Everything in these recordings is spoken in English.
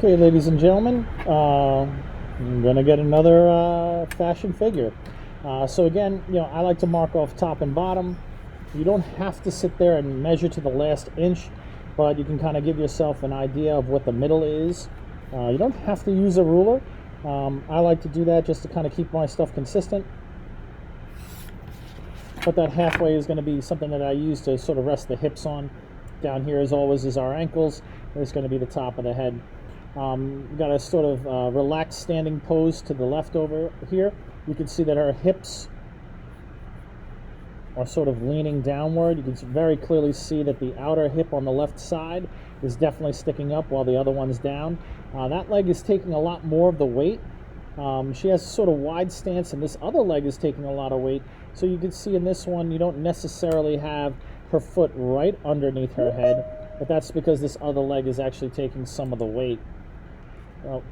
Okay, ladies and gentlemen, I'm going to get another fashion figure. So again, I like to mark off top and bottom. You don't have to sit there and measure to the last inch, but you can kind of give yourself an idea of what the middle is. You don't have to use a ruler. I like to do that just to kind of keep my stuff consistent. But that halfway is going to be something that I use to sort of rest the hips on. Down here, as always, is our ankles. There's going to be the top of the head. Got a sort of relaxed standing pose to the left over here. You can see that her hips are sort of leaning downward. You can very clearly see that the outer hip on the left side is definitely sticking up while the other one's down. That leg is taking a lot more of the weight. She has a sort of wide stance, and this other leg is taking a lot of weight. So you can see in this one, you don't necessarily have her foot right underneath her head, but that's because this other leg is actually taking some of the weight.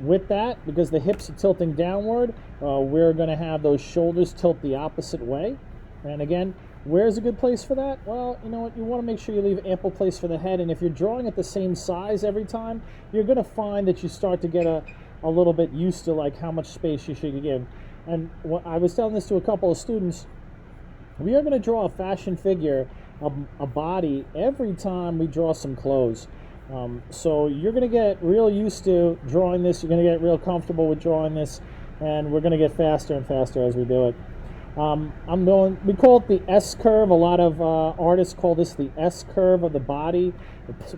With that, because the hips are tilting downward, we're going to have those shoulders tilt the opposite way. And again, where's a good place for that? Well, you know what? You want to make sure you leave ample place for the head. And if you're drawing at the same size every time, you're going to find that you start to get a little bit used to like how much space you should give. And I was telling this to a couple of students. We are going to draw a fashion figure, a body, every time we draw some clothes. So you're going to get real used to drawing this. You're going to get real comfortable with drawing this, and we're going to get faster and faster as we do it. We call it the S curve. A lot of artists call this the S curve of the body,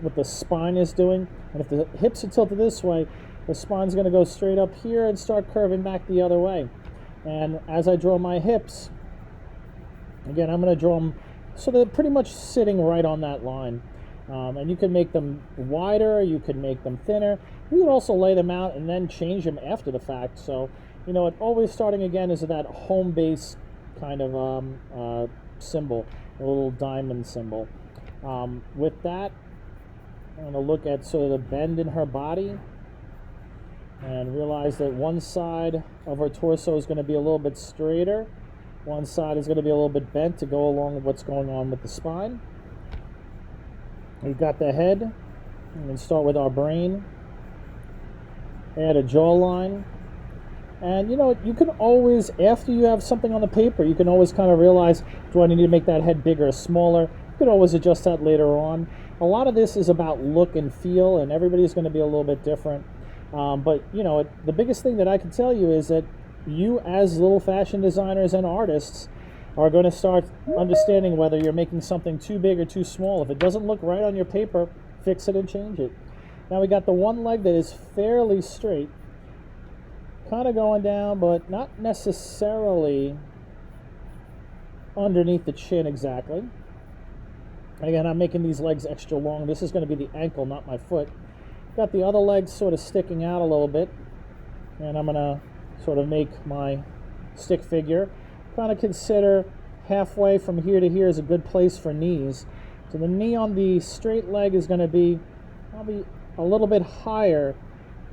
what the spine is doing. And if the hips are tilted this way, the spine's going to go straight up here and start curving back the other way. And as I draw my hips, again, I'm going to draw them so they're pretty much sitting right on that line. And you can make them wider, you can make them thinner. You can also lay them out and then change them after the fact. So, always starting again is that home base kind of symbol, a little diamond symbol. With that, I'm going to look at sort of the bend in her body and realize that one side of her torso is going to be a little bit straighter. One side is going to be a little bit bent to go along with what's going on with the spine. We've got the head. I'm going to start with our brain. Add a jawline. And you can always, after you have something on the paper, you can always kind of realize, do I need to make that head bigger or smaller? You can always adjust that later on. A lot of this is about look and feel, and everybody's going to be a little bit different. But the biggest thing that I can tell you is that you, as little fashion designers and artists, are going to start understanding whether you're making something too big or too small. If it doesn't look right on your paper, fix it and change it. Now we got the one leg that is fairly straight, kind of going down, but not necessarily underneath the chin exactly. Again, I'm making these legs extra long. This is going to be the ankle, not my foot. Got the other leg sort of sticking out a little bit, and I'm going to sort of make my stick figure. Kind of consider halfway from here to here is a good place for knees. So the knee on the straight leg is going to be probably a little bit higher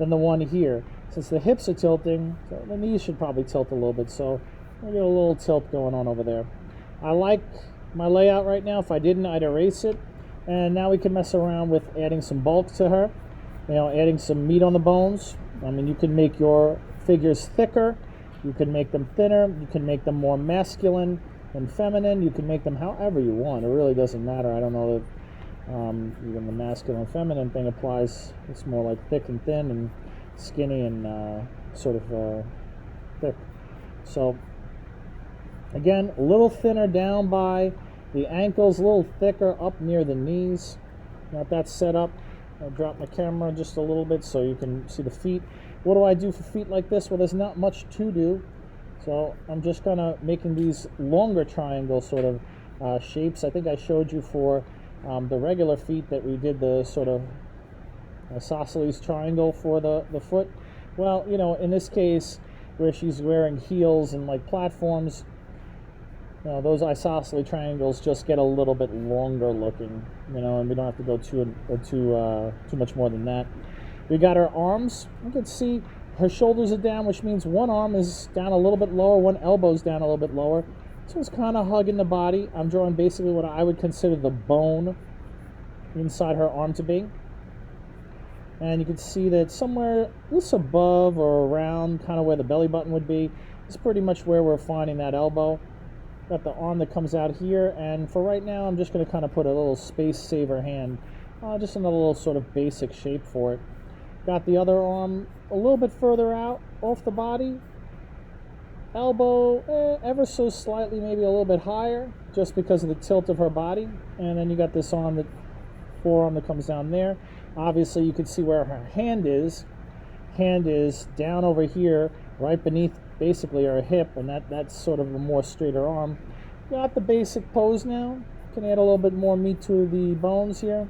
than the one here. Since the hips are tilting, so the knees should probably tilt a little bit. So I'll get a little tilt going on over there. I like my layout right now. If I didn't, I'd erase it. And now we can mess around with adding some bulk to her. Adding some meat on the bones. I mean, you can make your figures thicker. You can make them thinner. You can make them more masculine and feminine. You can make them however you want. It really doesn't matter. I don't know if even the masculine feminine thing applies. It's more like thick and thin and skinny and sort of thick. So again, a little thinner down by the ankles, a little thicker up near the knees. Got that set up. I'll drop my camera just a little bit so you can see the feet. What do I do for feet like this? Well, there's not much to do. So I'm just kind of making these longer triangle sort of shapes. I think I showed you for the regular feet that we did the sort of isosceles triangle for the foot. Well, in this case, where she's wearing heels and like platforms, those isosceles triangles just get a little bit longer looking, and we don't have to go too much more than that. We got her arms. You can see her shoulders are down, which means one arm is down a little bit lower, one elbow's down a little bit lower. So it's kind of hugging the body. I'm drawing basically what I would consider the bone inside her arm to be. And you can see that somewhere just above or around kind of where the belly button would be is pretty much where we're finding that elbow. Got the arm that comes out here, and for right now I'm just going to kind of put a little space saver hand, just another little sort of basic shape for it. Got the other arm a little bit further out off the body, elbow ever so slightly, maybe a little bit higher, just because of the tilt of her body. And then you got this arm, that forearm that comes down there. Obviously you can see where her hand is. Hand is down over here, right beneath basically her hip, and that's sort of a more straighter arm. Got the basic pose now. Can add a little bit more meat to the bones here.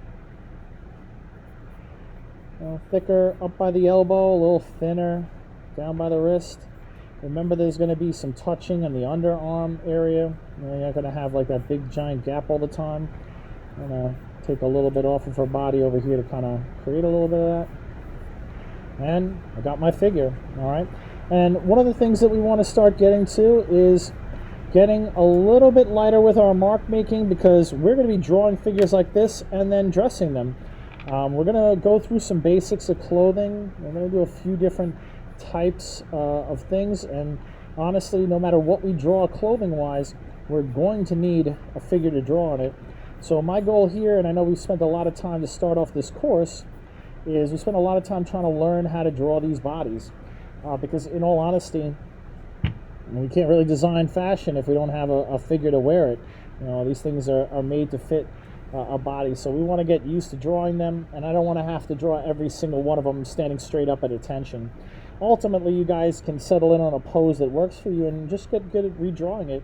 A little thicker up by the elbow, a little thinner down by the wrist. Remember, there's going to be some touching in the underarm area. You're not going to have like that big giant gap all the time. I'm going to take a little bit off of her body over here to kind of create a little bit of that. And I got my figure, all right? And one of the things that we want to start getting to is getting a little bit lighter with our mark making, because we're going to be drawing figures like this and then dressing them. We're going to go through some basics of clothing. We're going to do a few different types of things, and honestly, no matter what we draw clothing-wise, we're going to need a figure to draw on it. So my goal here, and I know we've spent a lot of time to start off this course, is we spent a lot of time trying to learn how to draw these bodies. Because in all honesty, we can't really design fashion if we don't have a figure to wear it. You know, these things are made to fit a body. So we want to get used to drawing them, and I don't want to have to draw every single one of them standing straight up at attention. Ultimately, you guys can settle in on a pose that works for you and just get good at redrawing it.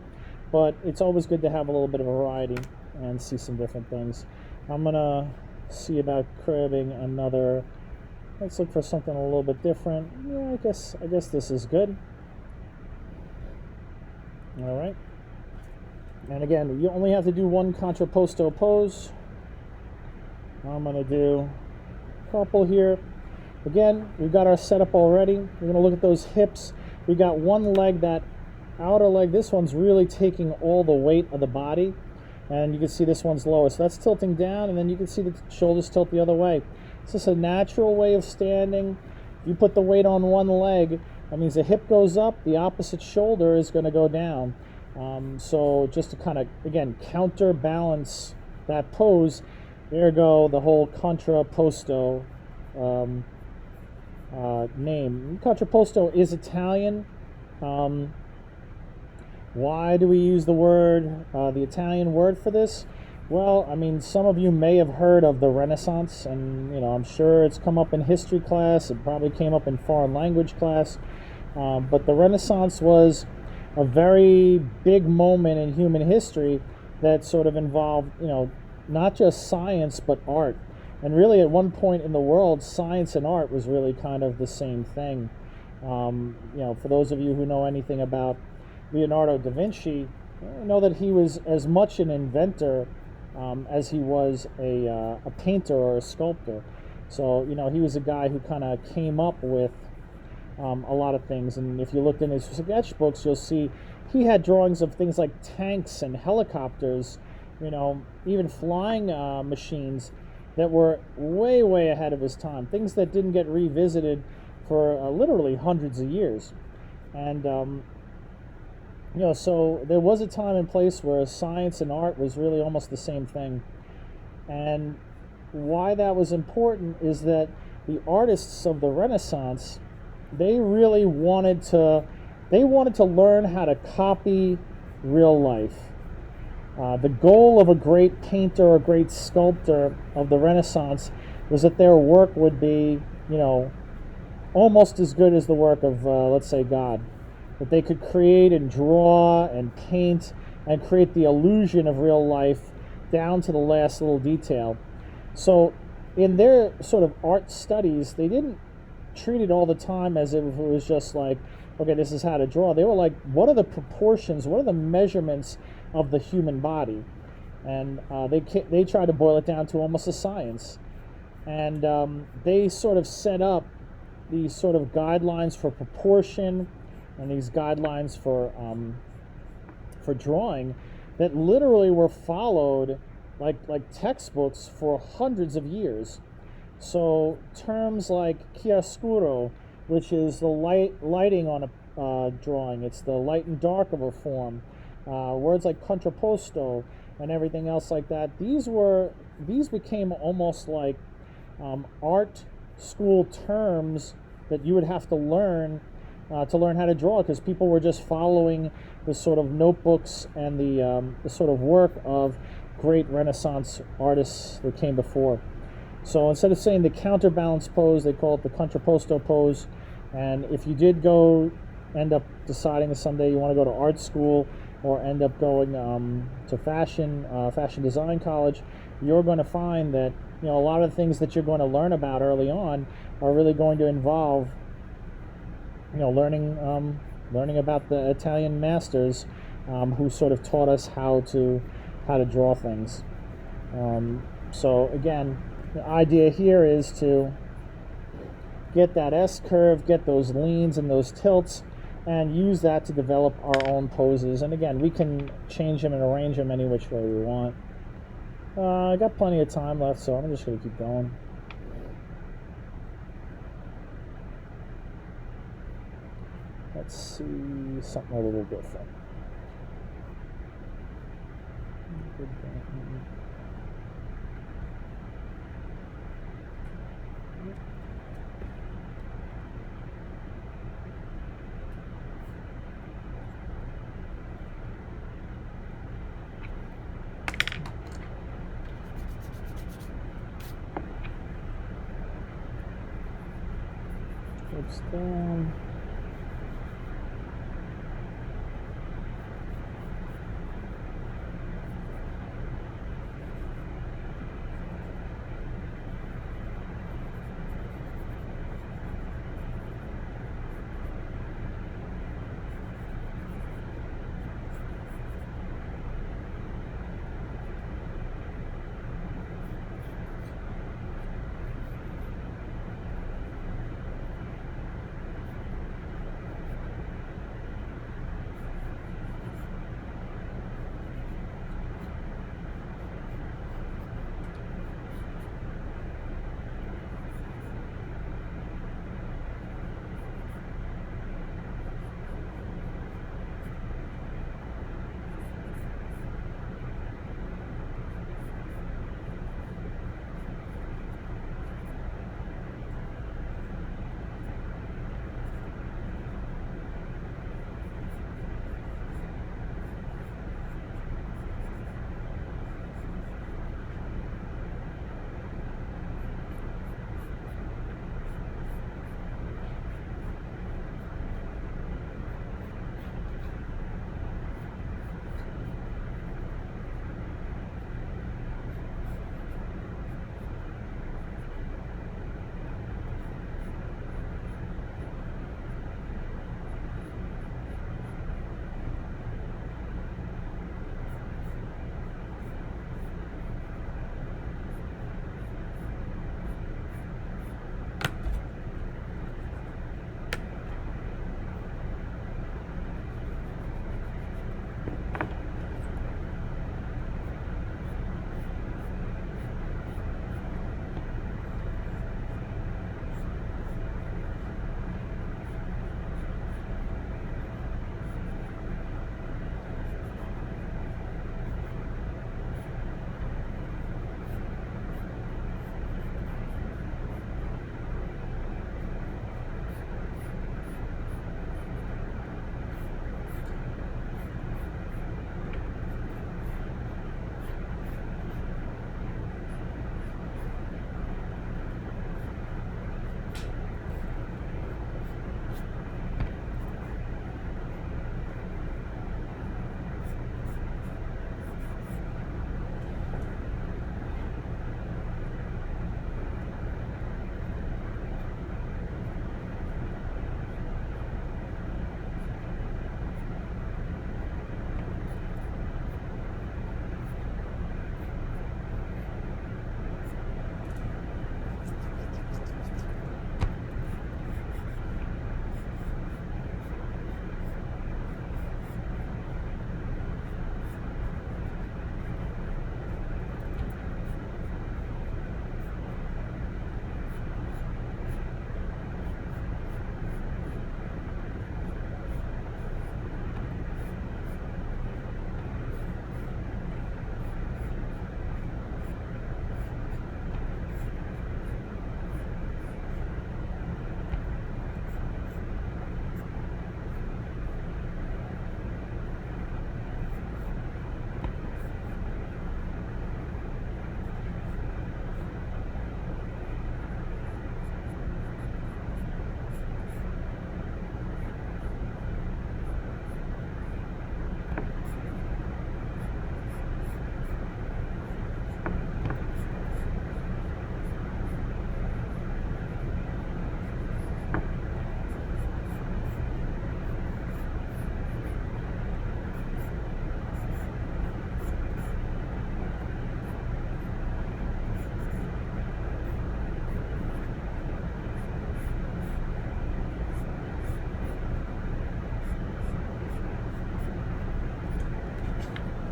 But it's always good to have a little bit of variety and see some different things. I'm going to see about cribbing another. Let's look for something a little bit different. Yeah, I guess this is good. All right. And again, you only have to do one contrapposto pose. I'm going to do a couple here. Again, we've got our setup already. We're going to look at those hips. We got one leg, that outer leg. This one's really taking all the weight of the body. And you can see this one's lower. So that's tilting down, and then you can see the shoulders tilt the other way. It's just a natural way of standing. If you put the weight on one leg, that means the hip goes up, the opposite shoulder is going to go down. So just to kind of, again, counterbalance that pose, there go the whole contrapposto name. Contrapposto is Italian. Why do we use the word, the Italian word for this? Well, I mean, some of you may have heard of the Renaissance, and you know, I'm sure it's come up in history class. It probably came up in foreign language class. But the Renaissance was a very big moment in human history that sort of involved, you know, not just science but art. And really, at one point in the world, science and art was really kind of the same thing. You know, for those of you who know anything about Leonardo Da Vinci, you know that he was as much an inventor as he was a painter or a sculptor. So, you know, he was a guy who kind of came up with a lot of things. And if you looked in his sketchbooks, you'll see he had drawings of things like tanks and helicopters, you know, even flying machines that were way, way ahead of his time. Things that didn't get revisited for literally hundreds of years. And you know, so there was a time and place where science and art was really almost the same thing. And why that was important is that the artists of the Renaissance, they really wanted to learn how to copy real life. The goal of a great painter or great sculptor of the Renaissance was that their work would be, you know, almost as good as the work of, let's say, God. That they could create and draw and paint and create the illusion of real life down to the last little detail. So in their sort of art studies, they didn't treat it all the time as if it was just like, okay, this is how to draw. They were like, what are the proportions, what are the measurements of the human body? And they tried to boil it down to almost a science. And they sort of set up these sort of guidelines for proportion and these guidelines for drawing that literally were followed like textbooks for hundreds of years. So terms like chiaroscuro, which is the lighting on a drawing, it's the light and dark of a form. Words like contrapposto and everything else like that. These became almost like art school terms that you would have to learn how to draw, because people were just following the sort of notebooks and the sort of work of great Renaissance artists that came before. So instead of saying the counterbalance pose, they call it the contrapposto pose. And if you did end up deciding that someday you want to go to art school or end up going to fashion design college, you're going to find that a lot of the things that you're going to learn about early on are really going to involve learning about the Italian masters who sort of taught us how to draw things. So again, the idea here is to get that S curve, get those leans and those tilts, and use that to develop our own poses. And again, we can change them and arrange them any which way we want. I got plenty of time left, so I'm just going to keep going. Let's see something a little different. Hips down.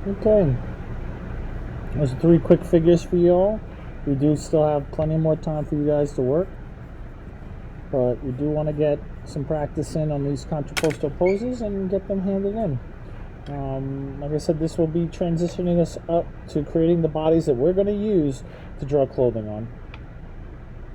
Okay, those are 3 quick figures for you all. We do still have plenty more time for you guys to work, but we do want to get some practice in on these contrapposto poses and get them handed in. Like I said, this will be transitioning us up to creating the bodies that we're going to use to draw clothing on.